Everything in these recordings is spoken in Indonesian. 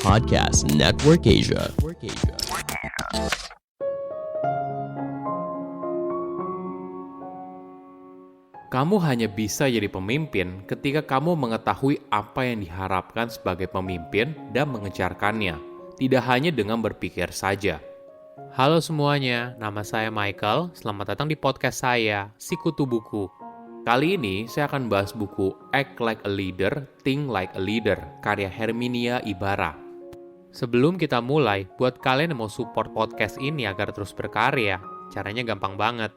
Podcast Network Asia. Kamu hanya bisa jadi pemimpin ketika kamu mengetahui apa yang diharapkan sebagai pemimpin dan mengejarkannya, tidak hanya dengan berpikir saja. Halo semuanya, nama saya Michael. Selamat datang di podcast saya, Sikutu Buku. Kali ini saya akan bahas buku Act Like a Leader, Think Like a Leader, karya Herminia Ibarra. Sebelum kita mulai, buat kalian yang mau support podcast ini agar terus berkarya, caranya gampang banget.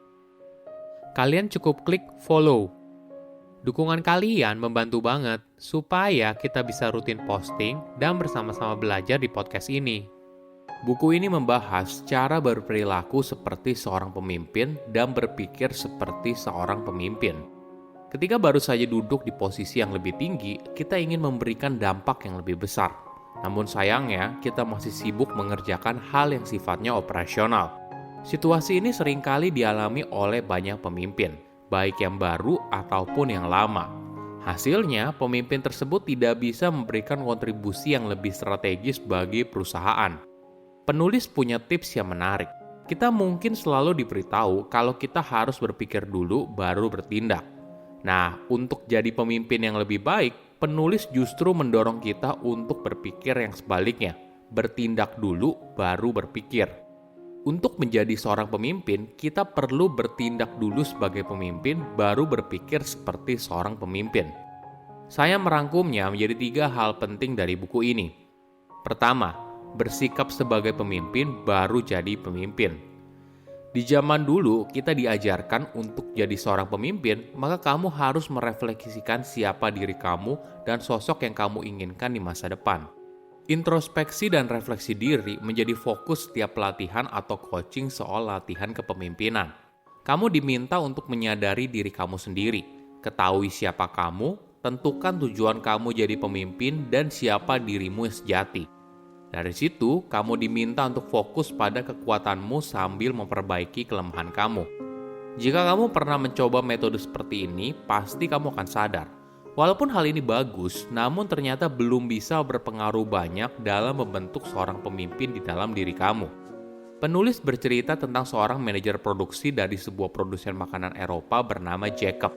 Kalian cukup klik follow. Dukungan kalian membantu banget supaya kita bisa rutin posting dan bersama-sama belajar di podcast ini. Buku ini membahas cara berperilaku seperti seorang pemimpin dan berpikir seperti seorang pemimpin. Ketika baru saja duduk di posisi yang lebih tinggi, kita ingin memberikan dampak yang lebih besar. Namun sayangnya, kita masih sibuk mengerjakan hal yang sifatnya operasional. Situasi ini seringkali dialami oleh banyak pemimpin, baik yang baru ataupun yang lama. Hasilnya, pemimpin tersebut tidak bisa memberikan kontribusi yang lebih strategis bagi perusahaan. Penulis punya tips yang menarik. Kita mungkin selalu diberitahu kalau kita harus berpikir dulu baru bertindak. Nah, untuk jadi pemimpin yang lebih baik, penulis justru mendorong kita untuk berpikir yang sebaliknya. Bertindak dulu baru berpikir. Untuk menjadi seorang pemimpin, kita perlu bertindak dulu sebagai pemimpin, baru berpikir seperti seorang pemimpin. Saya merangkumnya menjadi 3 hal penting dari buku ini. Pertama, bersikap sebagai pemimpin, baru jadi pemimpin. Di zaman dulu, kita diajarkan untuk jadi seorang pemimpin, maka kamu harus merefleksikan siapa diri kamu dan sosok yang kamu inginkan di masa depan. Introspeksi dan refleksi diri menjadi fokus setiap pelatihan atau coaching soal latihan kepemimpinan. Kamu diminta untuk menyadari diri kamu sendiri, ketahui siapa kamu, tentukan tujuan kamu jadi pemimpin dan siapa dirimu yang sejati. Dari situ, kamu diminta untuk fokus pada kekuatanmu sambil memperbaiki kelemahan kamu. Jika kamu pernah mencoba metode seperti ini, pasti kamu akan sadar. Walaupun hal ini bagus, namun ternyata belum bisa berpengaruh banyak dalam membentuk seorang pemimpin di dalam diri kamu. Penulis bercerita tentang seorang manajer produksi dari sebuah produsen makanan Eropa bernama Jacob.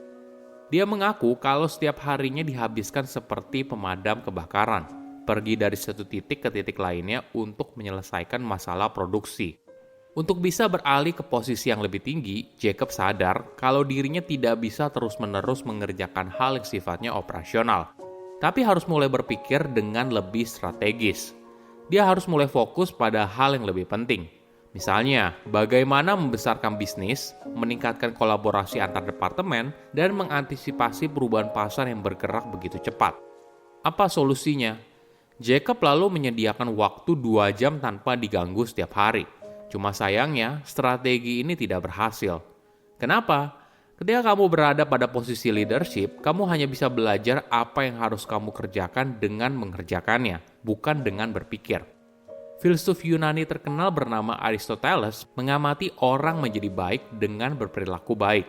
Dia mengaku kalau setiap harinya dihabiskan seperti pemadam kebakaran. Pergi dari satu titik ke titik lainnya untuk menyelesaikan masalah produksi. Untuk bisa beralih ke posisi yang lebih tinggi, Jacob sadar kalau dirinya tidak bisa terus-menerus mengerjakan hal yang sifatnya operasional, tapi harus mulai berpikir dengan lebih strategis. Dia harus mulai fokus pada hal yang lebih penting. Misalnya, bagaimana membesarkan bisnis, meningkatkan kolaborasi antar departemen, dan mengantisipasi perubahan pasar yang bergerak begitu cepat. Apa solusinya? Jacob lalu menyediakan waktu 2 jam tanpa diganggu setiap hari. Cuma sayangnya, strategi ini tidak berhasil. Kenapa? Ketika kamu berada pada posisi leadership, kamu hanya bisa belajar apa yang harus kamu kerjakan dengan mengerjakannya, bukan dengan berpikir. Filsuf Yunani terkenal bernama Aristoteles mengamati orang menjadi baik dengan berperilaku baik.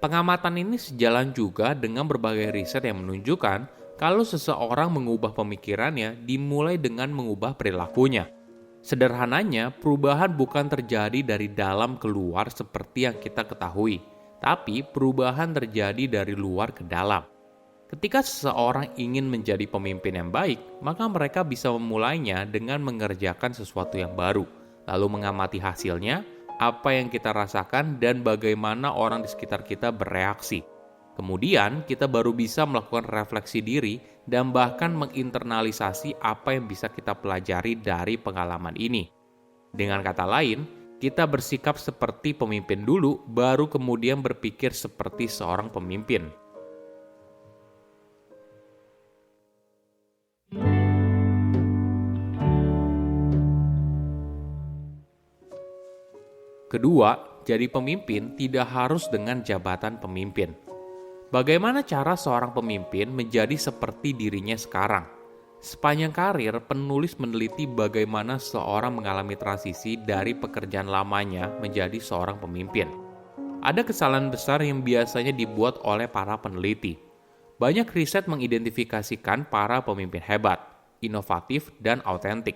Pengamatan ini sejalan juga dengan berbagai riset yang menunjukkan kalau seseorang mengubah pemikirannya dimulai dengan mengubah perilakunya. Sederhananya, perubahan bukan terjadi dari dalam keluar seperti yang kita ketahui, tapi perubahan terjadi dari luar ke dalam. Ketika seseorang ingin menjadi pemimpin yang baik, maka mereka bisa memulainya dengan mengerjakan sesuatu yang baru, lalu mengamati hasilnya, apa yang kita rasakan, dan bagaimana orang di sekitar kita bereaksi. Kemudian, kita baru bisa melakukan refleksi diri dan bahkan menginternalisasi apa yang bisa kita pelajari dari pengalaman ini. Dengan kata lain, kita bersikap seperti pemimpin dulu, baru kemudian berpikir seperti seorang pemimpin. Kedua, jadi pemimpin tidak harus dengan jabatan pemimpin. Bagaimana cara seorang pemimpin menjadi seperti dirinya sekarang? Sepanjang karir, penulis meneliti bagaimana seorang mengalami transisi dari pekerjaan lamanya menjadi seorang pemimpin. Ada kesalahan besar yang biasanya dibuat oleh para peneliti. Banyak riset mengidentifikasikan para pemimpin hebat. inovatif, dan autentik.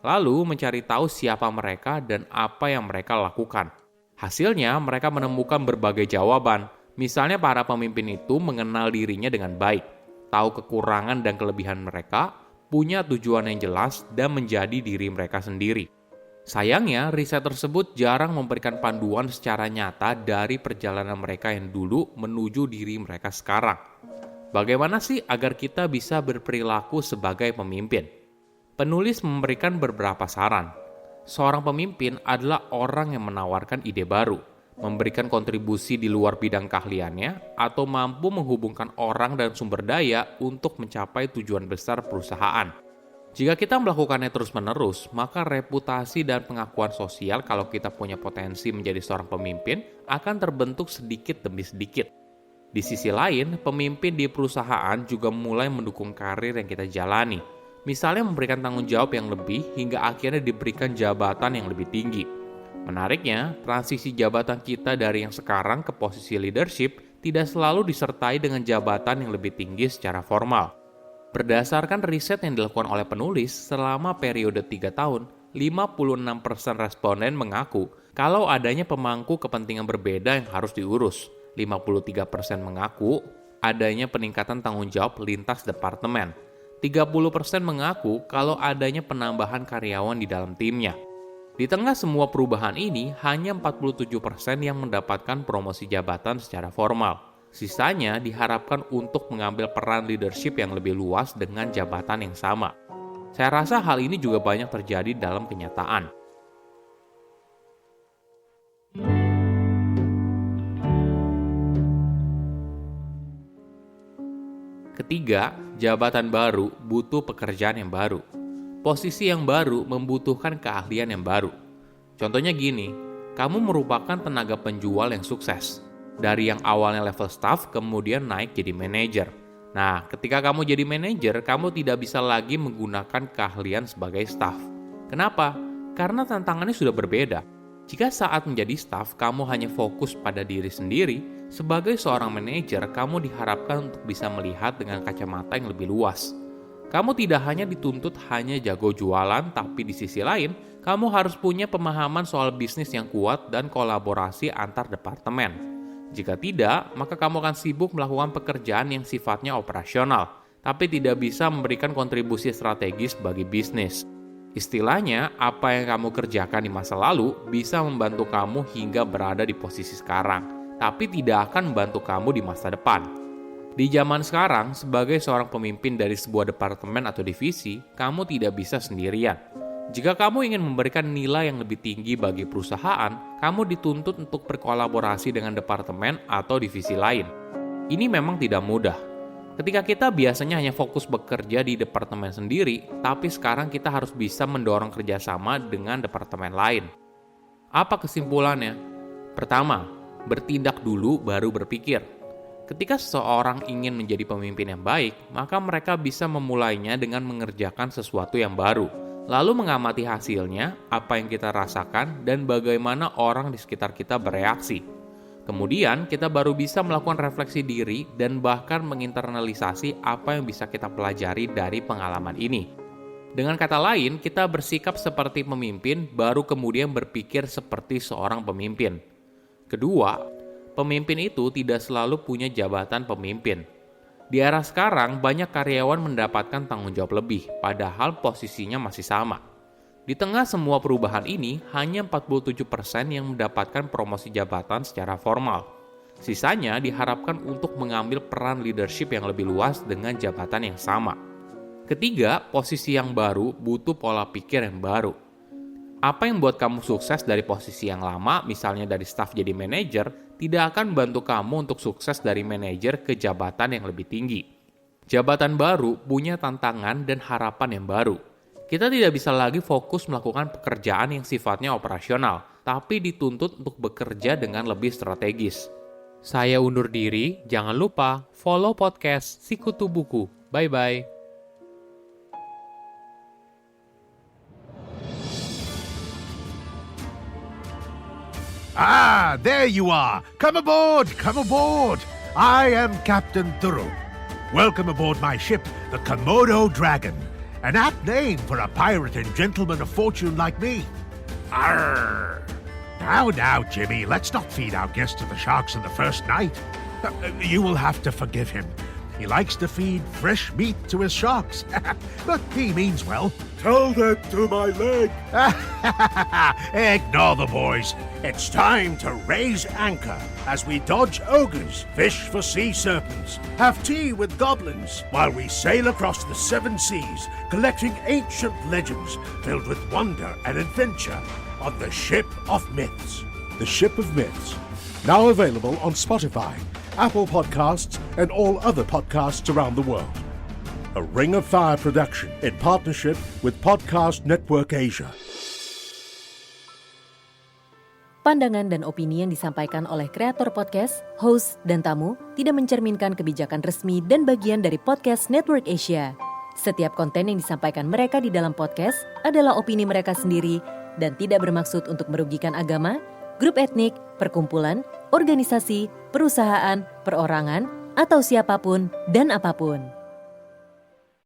Lalu mencari tahu siapa mereka dan apa yang mereka lakukan. Hasilnya, mereka menemukan berbagai jawaban. Misalnya para pemimpin itu mengenal dirinya dengan baik, tahu kekurangan dan kelebihan mereka, punya tujuan yang jelas, dan menjadi diri mereka sendiri. Sayangnya, riset tersebut jarang memberikan panduan secara nyata dari perjalanan mereka yang dulu menuju diri mereka sekarang. Bagaimana sih agar kita bisa berperilaku sebagai pemimpin? Penulis memberikan beberapa saran. Seorang pemimpin adalah orang yang menawarkan ide baru, memberikan kontribusi di luar bidang keahliannya, atau mampu menghubungkan orang dan sumber daya untuk mencapai tujuan besar perusahaan. Jika kita melakukannya terus-menerus, maka reputasi dan pengakuan sosial kalau kita punya potensi menjadi seorang pemimpin akan terbentuk sedikit demi sedikit. Di sisi lain, pemimpin di perusahaan juga mulai mendukung karir yang kita jalani. Misalnya memberikan tanggung jawab yang lebih hingga akhirnya diberikan jabatan yang lebih tinggi. Menariknya, transisi jabatan kita dari yang sekarang ke posisi leadership tidak selalu disertai dengan jabatan yang lebih tinggi secara formal. Berdasarkan riset yang dilakukan oleh penulis, selama periode 3 tahun, 56% responden mengaku kalau adanya pemangku kepentingan berbeda yang harus diurus. 53% mengaku adanya peningkatan tanggung jawab lintas departemen. 30% mengaku kalau adanya penambahan karyawan di dalam timnya. Di tengah semua perubahan ini, hanya 47% yang mendapatkan promosi jabatan secara formal. Sisanya diharapkan untuk mengambil peran leadership yang lebih luas dengan jabatan yang sama. Saya rasa hal ini juga banyak terjadi dalam kenyataan. Ketiga, jabatan baru butuh pekerjaan yang baru. Posisi yang baru membutuhkan keahlian yang baru. Contohnya gini, kamu merupakan tenaga penjual yang sukses. Dari yang awalnya level staff, kemudian naik jadi manajer. Nah, ketika kamu jadi manajer, kamu tidak bisa lagi menggunakan keahlian sebagai staff. Kenapa? Karena tantangannya sudah berbeda. Jika saat menjadi staff, kamu hanya fokus pada diri sendiri, sebagai seorang manajer, kamu diharapkan untuk bisa melihat dengan kacamata yang lebih luas. Kamu tidak hanya dituntut hanya jago jualan, tapi di sisi lain, kamu harus punya pemahaman soal bisnis yang kuat dan kolaborasi antar departemen. Jika tidak, maka kamu akan sibuk melakukan pekerjaan yang sifatnya operasional, tapi tidak bisa memberikan kontribusi strategis bagi bisnis. Istilahnya, apa yang kamu kerjakan di masa lalu bisa membantu kamu hingga berada di posisi sekarang, tapi tidak akan membantu kamu di masa depan. Di zaman sekarang, sebagai seorang pemimpin dari sebuah departemen atau divisi, kamu tidak bisa sendirian. Jika kamu ingin memberikan nilai yang lebih tinggi bagi perusahaan, kamu dituntut untuk berkolaborasi dengan departemen atau divisi lain. Ini memang tidak mudah. Ketika kita biasanya hanya fokus bekerja di departemen sendiri, tapi sekarang kita harus bisa mendorong kerjasama dengan departemen lain. Apa kesimpulannya? Pertama, bertindak dulu baru berpikir. Ketika seseorang ingin menjadi pemimpin yang baik, maka mereka bisa memulainya dengan mengerjakan sesuatu yang baru, lalu mengamati hasilnya, apa yang kita rasakan, dan bagaimana orang di sekitar kita bereaksi. Kemudian, kita baru bisa melakukan refleksi diri dan bahkan menginternalisasi apa yang bisa kita pelajari dari pengalaman ini. Dengan kata lain, kita bersikap seperti pemimpin, baru kemudian berpikir seperti seorang pemimpin. Kedua, pemimpin itu tidak selalu punya jabatan pemimpin. Di era sekarang, banyak karyawan mendapatkan tanggung jawab lebih, padahal posisinya masih sama. Di tengah semua perubahan ini, hanya 47% yang mendapatkan promosi jabatan secara formal. Sisanya diharapkan untuk mengambil peran leadership yang lebih luas dengan jabatan yang sama. Ketiga, posisi yang baru butuh pola pikir yang baru. Apa yang membuat kamu sukses dari posisi yang lama, misalnya dari staf jadi manajer, tidak akan membantu kamu untuk sukses dari manajer ke jabatan yang lebih tinggi. Jabatan baru punya tantangan dan harapan yang baru. Kita tidak bisa lagi fokus melakukan pekerjaan yang sifatnya operasional, tapi dituntut untuk bekerja dengan lebih strategis. Saya undur diri, jangan lupa follow podcast Sikutu Buku. Bye-bye. Ah, there you are. Come aboard, come aboard. I am Captain Thurl. Welcome aboard my ship, the Komodo Dragon. An apt name for a pirate and gentleman of fortune like me. Arr! Now, Jimmy, let's not feed our guest to the sharks on the first night. You will have to forgive him. He likes to feed fresh meat to his sharks. But he means well. Tell that to my leg. Ignore the boys. It's time to raise anchor as we dodge ogres, fish for sea serpents, have tea with goblins, while we sail across the seven seas, collecting ancient legends filled with wonder and adventure on the Ship of Myths. The Ship of Myths, now available on Spotify, Apple Podcasts, and all other podcasts around the world. A Ring of Fire production in partnership with Podcast Network Asia. Pandangan dan opini yang disampaikan oleh kreator podcast, host, dan tamu tidak mencerminkan kebijakan resmi dan bagian dari Podcast Network Asia. Setiap konten yang disampaikan mereka di dalam podcast adalah opini mereka sendiri dan tidak bermaksud untuk merugikan agama, grup etnik, perkumpulan, organisasi, perusahaan, perorangan, atau siapapun dan apapun.